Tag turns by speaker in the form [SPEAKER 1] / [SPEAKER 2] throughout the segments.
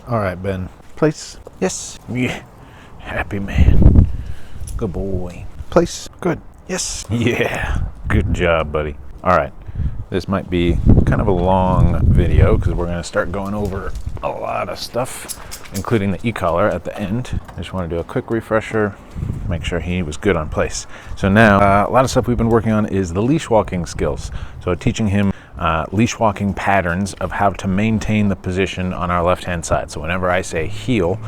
[SPEAKER 1] All right, Ben. Place. Yes. Yeah. Happy man. Good boy. Place. Good. Yes. Yeah. Good job, buddy. All right. This might be kind of a long video because we're going to start going over a lot of stuff, including the e-collar at the end. I just want to do a quick refresher, make sure he was good on place. So now, a lot of stuff we've been working on is the leash walking skills. So teaching him leash walking patterns of how to maintain the position on our left-hand side. So whenever I say heel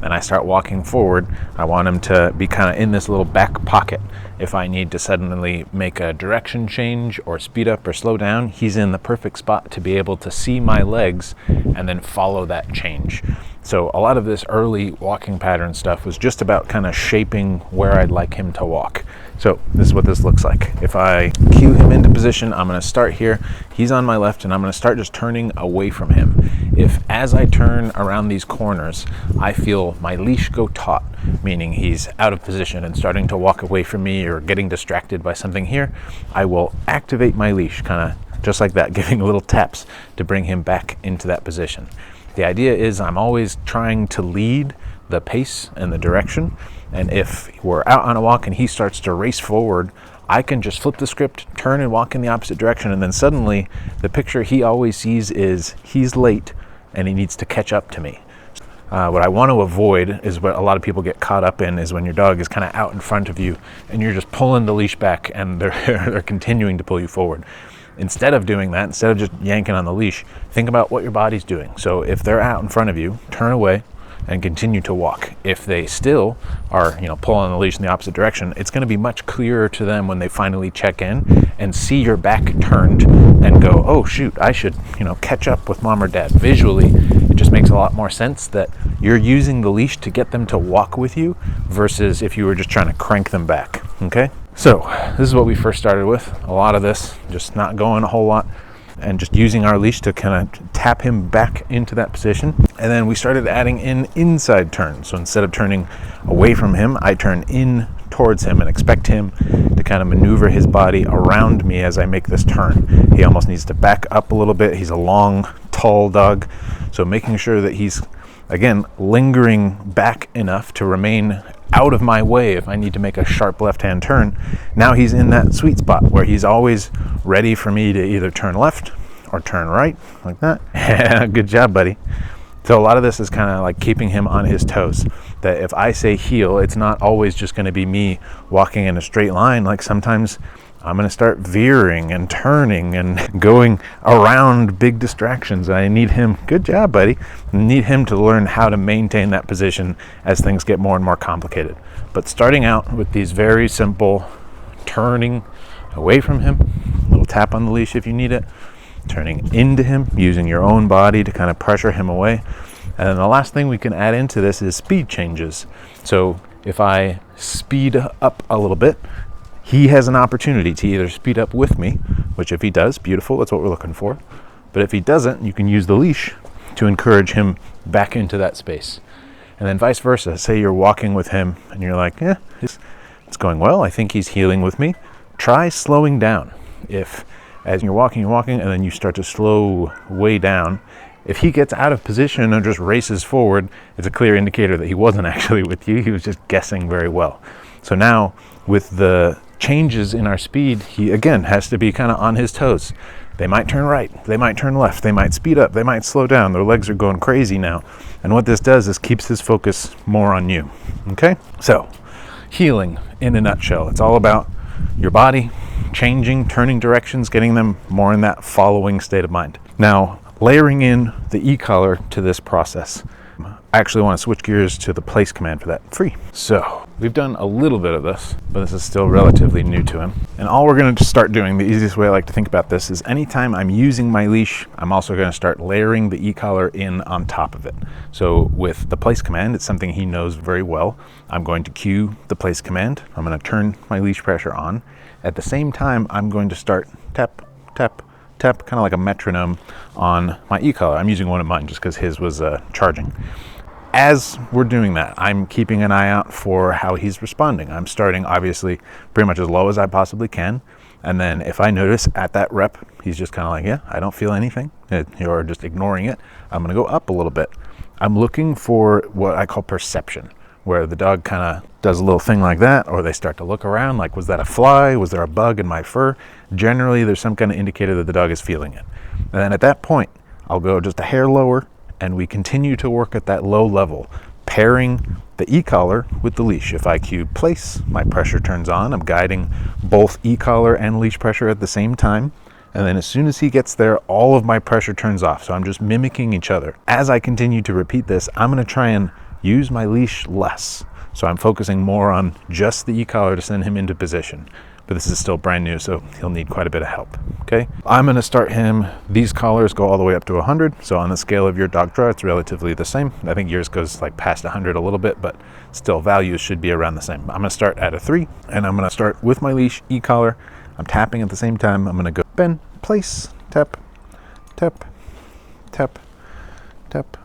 [SPEAKER 1] and I start walking forward, I want him to be kind of in this little back pocket. If I need to suddenly make a direction change or speed up or slow down, he's in the perfect spot to be able to see my legs and then follow that change. So a lot of this early walking pattern stuff was just about kind of shaping where I'd like him to walk. So this is what this looks like. If I cue him into position, I'm going to start here. He's on my left and I'm going to start just turning away from him. If as I turn around these corners, I feel my leash go taut, meaning he's out of position and starting to walk away from me or getting distracted by something here, I will activate my leash, kind of just like that, giving little taps to bring him back into that position. The idea is I'm always trying to lead the pace and the direction, and if we're out on a walk and he starts to race forward, I can just flip the script, turn and walk in the opposite direction, and then suddenly the picture he always sees is he's late and he needs to catch up to me. What I want to avoid is what a lot of people get caught up in, is when your dog is kind of out in front of you and you're just pulling the leash back and they're continuing to pull you forward. Instead of doing that, instead of just yanking on the leash, think about what your body's doing. So if they're out in front of you, turn away and continue to walk. If they still are, pulling the leash in the opposite direction, it's going to be much clearer to them when they finally check in and see your back turned and go, oh shoot, I should, catch up with mom or dad. Visually, it just makes a lot more sense that you're using the leash to get them to walk with you versus if you were just trying to crank them back, okay? So this is what we first started with. A lot of this, just not going a whole lot and just using our leash to kind of tap him back into that position. And then we started adding in inside turns. So instead of turning away from him, I turn in towards him and expect him to kind of maneuver his body around me as I make this turn. He almost needs to back up a little bit. He's a long, tall dog. So making sure that he's, again, lingering back enough to remain out of my way if I need to make a sharp left-hand turn. Now he's in that sweet spot where he's always ready for me to either turn left or turn right, like that. Good job, buddy. So a lot of this is kind of like keeping him on his toes. That if I say heel, it's not always just going to be me walking in a straight line. Like sometimes I'm going to start veering and turning and going around big distractions. I need him, good job, buddy. I need him to learn how to maintain that position as things get more and more complicated. But starting out with these very simple turning away from him, a little tap on the leash if you need it, turning into him, using your own body to kind of pressure him away. And then the last thing we can add into this is speed changes. So if I speed up a little bit, he has an opportunity to either speed up with me, which if he does, beautiful, that's what we're looking for. But if he doesn't, you can use the leash to encourage him back into that space. And then vice versa. Say you're walking with him and you're like, it's going well. I think he's healing with me. Try slowing down. If as you're walking, and then you start to slow way down, if he gets out of position and just races forward, it's a clear indicator that he wasn't actually with you. He was just guessing very well. So now with the changes in our speed, he again has to be kind of on his toes. They might turn right, they might turn left, they might speed up, they might slow down. Their legs are going crazy now. And what this does is keeps his focus more on you. Okay? So, healing in a nutshell. It's all about your body changing, turning directions, getting them more in that following state of mind. Now, layering in the e-collar to this process. I actually want to switch gears to the place command for that. Free. So we've done a little bit of this, but this is still relatively new to him. And all we're going to start doing, the easiest way I like to think about this, is anytime I'm using my leash, I'm also going to start layering the e-collar in on top of it. So with the place command, it's something he knows very well. I'm going to cue the place command. I'm going to turn my leash pressure on. At the same time, I'm going to start tap, tap, tap, kind of like a metronome on my e-collar. I'm using one of mine just because his was charging. As we're doing that, I'm keeping an eye out for how he's responding. I'm starting, obviously, pretty much as low as I possibly can. And then if I notice at that rep, he's just kind of like, I don't feel anything, or just ignoring it, I'm going to go up a little bit. I'm looking for what I call perception, where the dog kind of does a little thing like that, or they start to look around like, was that a fly? Was there a bug in my fur? Generally, there's some kind of indicator that the dog is feeling it. And then at that point, I'll go just a hair lower, and we continue to work at that low level, pairing the e-collar with the leash. If I cue place, my pressure turns on. I'm guiding both e-collar and leash pressure at the same time. And then as soon as he gets there, all of my pressure turns off. So I'm just mimicking each other. As I continue to repeat this, I'm going to try and use my leash less. So I'm focusing more on just the e-collar to send him into position. But this is still brand new, so he'll need quite a bit of help, okay? I'm gonna start him, these collars go all the way up to 100, so on the scale of your dog draw, it's relatively the same. I think yours goes like past 100 a little bit, but still values should be around the same. I'm gonna start at a 3, and I'm gonna start with my leash, e-collar. I'm tapping at the same time. I'm gonna go bend, place, tap, tap, tap, tap,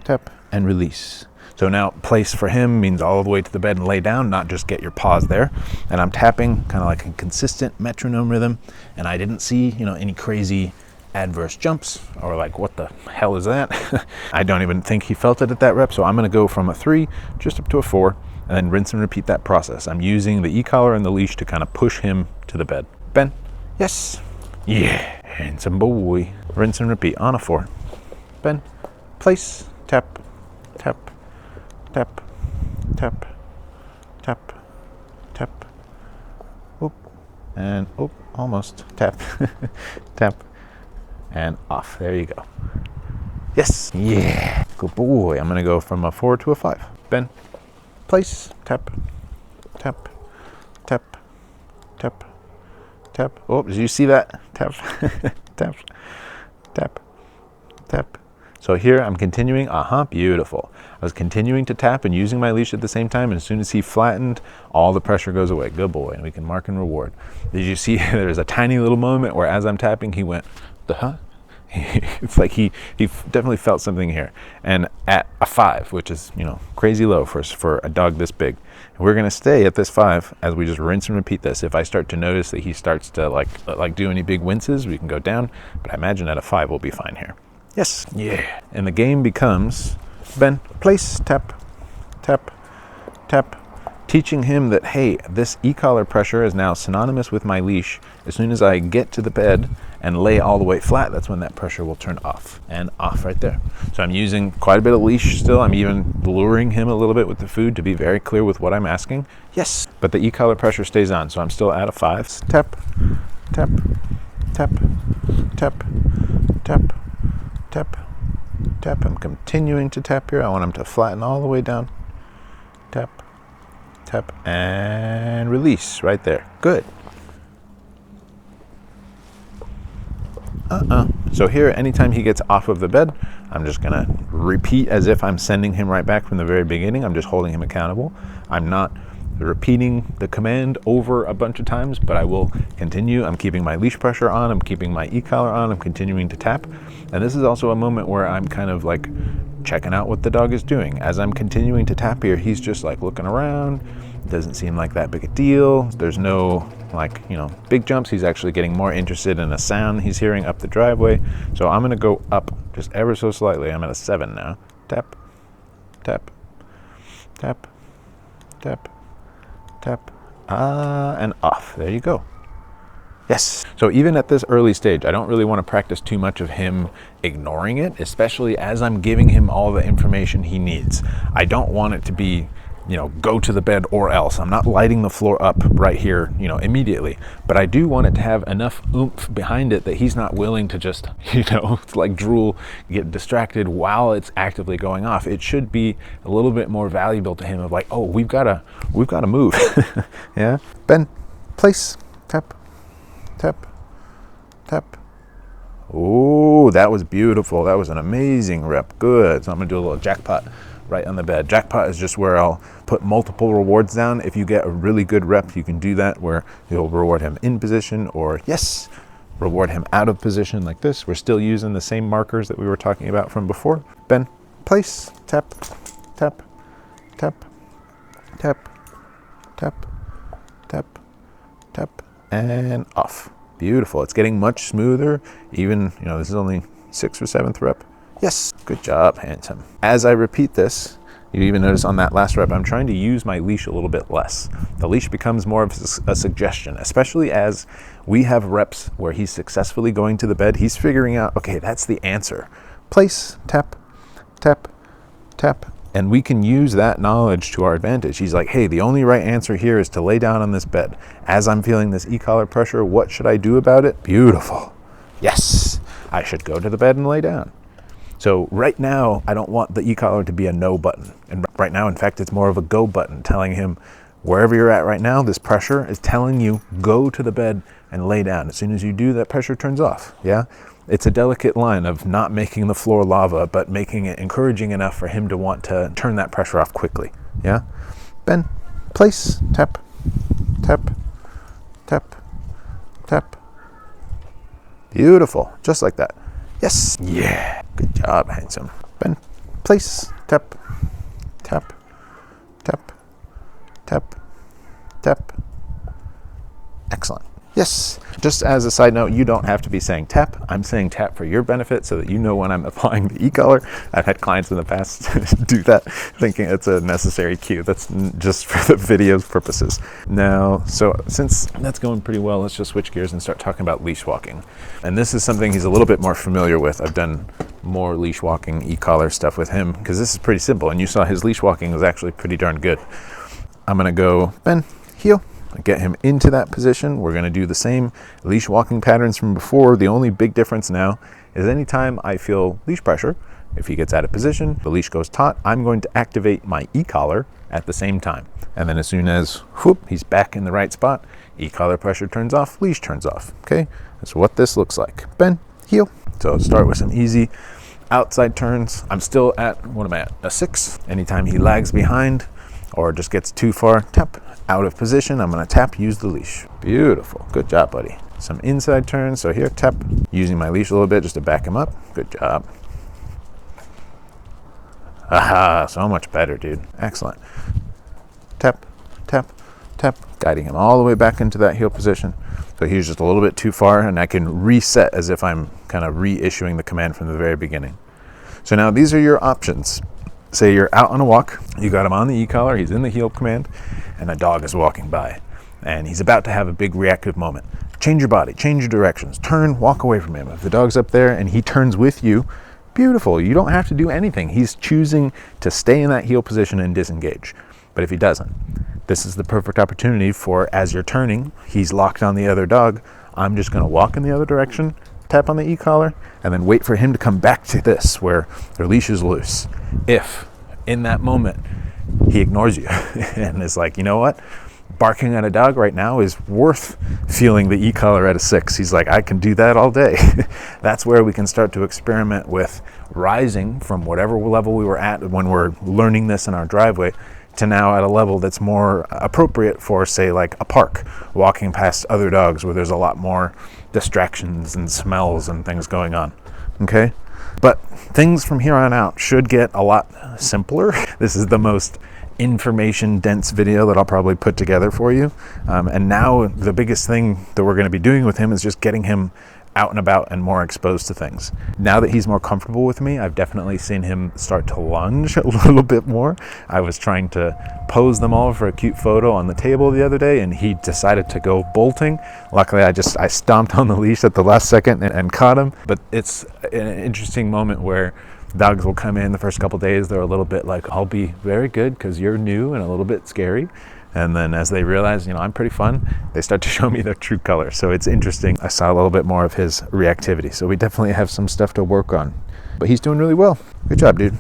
[SPEAKER 1] tap, and release. So now place for him means all the way to the bed and lay down, not just get your paws there. And I'm tapping kind of like a consistent metronome rhythm. And I didn't see, any crazy adverse jumps or like, what the hell is that? I don't even think he felt it at that rep. So I'm going to go from a 3 just up to a 4 and then rinse and repeat that process. I'm using the e-collar and the leash to kind of push him to the bed. Ben, yes, yeah, handsome boy. Rinse and repeat on a 4. Ben, place, tap, tap, tap, tap, tap, tap, oop, and oop, almost, tap, tap, and off. There you go. Yes, yeah, good boy. I'm gonna go from a 4 to a 5. Ben, place, tap, tap, tap, tap, tap. Oh, did you see that? Tap, tap, tap, tap. So here I'm continuing, beautiful. I was continuing to tap and using my leash at the same time, and as soon as he flattened, all the pressure goes away. Good boy, and we can mark and reward. Did you see there's a tiny little moment where as I'm tapping, he went, it's like he definitely felt something here. And at a 5, which is, crazy low for a dog this big, and we're gonna stay at this 5 as we just rinse and repeat this. If I start to notice that he starts to like do any big winces, we can go down, but I imagine at a 5 we'll be fine here. Yes, yeah. And the game becomes bend, place, tap, tap, tap, teaching him that, hey, this e-collar pressure is now synonymous with my leash. As soon as I get to the bed and lay all the way flat, that's when that pressure will turn off, and off right there. So I'm using quite a bit of leash still. I'm even luring him a little bit with the food to be very clear with what I'm asking. Yes, but the e-collar pressure stays on, so I'm still at a 5. Tap, tap, tap, tap, tap, tap, tap. I'm continuing to tap here. I want him to flatten all the way down. Tap, tap, and release right there. Good. So here, anytime he gets off of the bed, I'm just gonna repeat as if I'm sending him right back from the very beginning. I'm just holding him accountable. I'm not repeating the command over a bunch of times, but I will continue. I'm keeping my leash pressure on. I'm keeping my e-collar on. I'm continuing to tap. And this is also a moment where I'm kind of like checking out what the dog is doing. As I'm continuing to tap here, he's just like looking around. Doesn't seem like that big a deal. There's no big jumps. He's actually getting more interested in a sound he's hearing up the driveway. So I'm gonna go up just ever so slightly. I'm at a 7 now. Tap, tap, tap, tap, tap, and off. There you go. Yes. So even at this early stage, I don't really want to practice too much of him ignoring it, especially as I'm giving him all the information he needs. I don't want it to be, go to the bed or else. I'm not lighting the floor up right here, immediately. But I do want it to have enough oomph behind it that he's not willing to just, like drool, get distracted while it's actively going off. It should be a little bit more valuable to him of like, oh, we've got to move. Yeah. Ben, place, tap, tap, tap. Oh, that was beautiful. That was an amazing rep. Good. So I'm gonna do a little jackpot right on the bed. Jackpot is just where I'll put multiple rewards down. If you get a really good rep, you can do that where you'll reward him in position or yes, reward him out of position like this. We're still using the same markers that we were talking about from before. Ben, place, tap, tap, tap, tap, tap, tap, tap, and off. Beautiful. It's getting much smoother. Even, this is only 6th or 7th rep. Yes. Good job, handsome. As I repeat this, you even notice on that last rep, I'm trying to use my leash a little bit less. The leash becomes more of a suggestion, especially as we have reps where he's successfully going to the bed. He's figuring out, okay, that's the answer. Place, tap, tap, tap. And we can use that knowledge to our advantage. He's like, hey, the only right answer here is to lay down on this bed. As I'm feeling this e-collar pressure, what should I do about it? Beautiful. Yes, I should go to the bed and lay down. So right now, I don't want the e-collar to be a no button. And right now, in fact, it's more of a go button, telling him wherever you're at right now, this pressure is telling you go to the bed and lay down. As soon as you do, that pressure turns off, yeah? It's a delicate line of not making the floor lava, but making it encouraging enough for him to want to turn that pressure off quickly, yeah? Bend, place, tap, tap, tap, tap. Beautiful, just like that. Yes, yeah, good job, handsome. Bend, place, tap, tap, tap, tap, tap. Excellent. Yes. Just as a side note, you don't have to be saying tap. I'm saying tap for your benefit so that you know when I'm applying the e-collar. I've had clients in the past do that, thinking it's a necessary cue. That's just for the video's purposes. Now, so since that's going pretty well, let's just switch gears and start talking about leash walking. And this is something he's a little bit more familiar with. I've done more leash walking e-collar stuff with him because this is pretty simple. And you saw his leash walking was actually pretty darn good. I'm going to go bend, heel, get him into that position. We're going to do the same leash walking patterns from before. The only big difference now is anytime I feel leash pressure, if he gets out of position, the leash goes taut, I'm going to activate my e-collar at the same time. And then as soon as whoop, he's back in the right spot, e-collar pressure turns off, leash turns off. Okay, that's what this looks like. Bend, heel. So start with some easy outside turns. I'm still at, what am I at? A 6. Anytime he lags behind or just gets too far, tap, out of position, I'm going to tap, use the leash. Beautiful. Good job, buddy. Some inside turns. So here, tap, using my leash a little bit just to back him up. Good job. Aha, so much better, dude. Excellent. Tap, tap, tap, guiding him all the way back into that heel position. So he's just a little bit too far, and I can reset as if I'm kind of reissuing the command from the very beginning. So now these are your options. Say you're out on a walk, you got him on the e-collar, he's in the heel command, and a dog is walking by, and he's about to have a big reactive moment. Change your body, change your directions, turn, walk away from him. If the dog's up there and he turns with you, beautiful. You don't have to do anything. He's choosing to stay in that heel position and disengage. But if he doesn't, this is the perfect opportunity for, as you're turning, he's locked on the other dog, I'm just going to walk in the other direction, tap on the e-collar, and then wait for him to come back to this where their leash is loose. If in that moment he ignores you and is like, you know what, barking at a dog right now is worth feeling the e-collar at a 6. He's like, I can do that all day. That's where we can start to experiment with rising from whatever level we were at when we're learning this in our driveway to now at a level that's more appropriate for, say, like a park, walking past other dogs where there's a lot more distractions and smells and things going on, okay? But things from here on out should get a lot simpler. This is the most information-dense video that I'll probably put together for you. And now the biggest thing that we're going to be doing with him is just getting him out and about and more exposed to things. Now that he's more comfortable with me, I've definitely seen him start to lunge a little bit more. I was trying to pose them all for a cute photo on the table the other day, and he decided to go bolting. Luckily, I stomped on the leash at the last second and caught him. But it's an interesting moment where dogs will come in the first couple days, they're a little bit like, I'll be very good because you're new and a little bit scary. And then as they realize, you know, I'm pretty fun, they start to show me their true color. So it's interesting. I saw a little bit more of his reactivity. So we definitely have some stuff to work on. But he's doing really well. Good job, dude.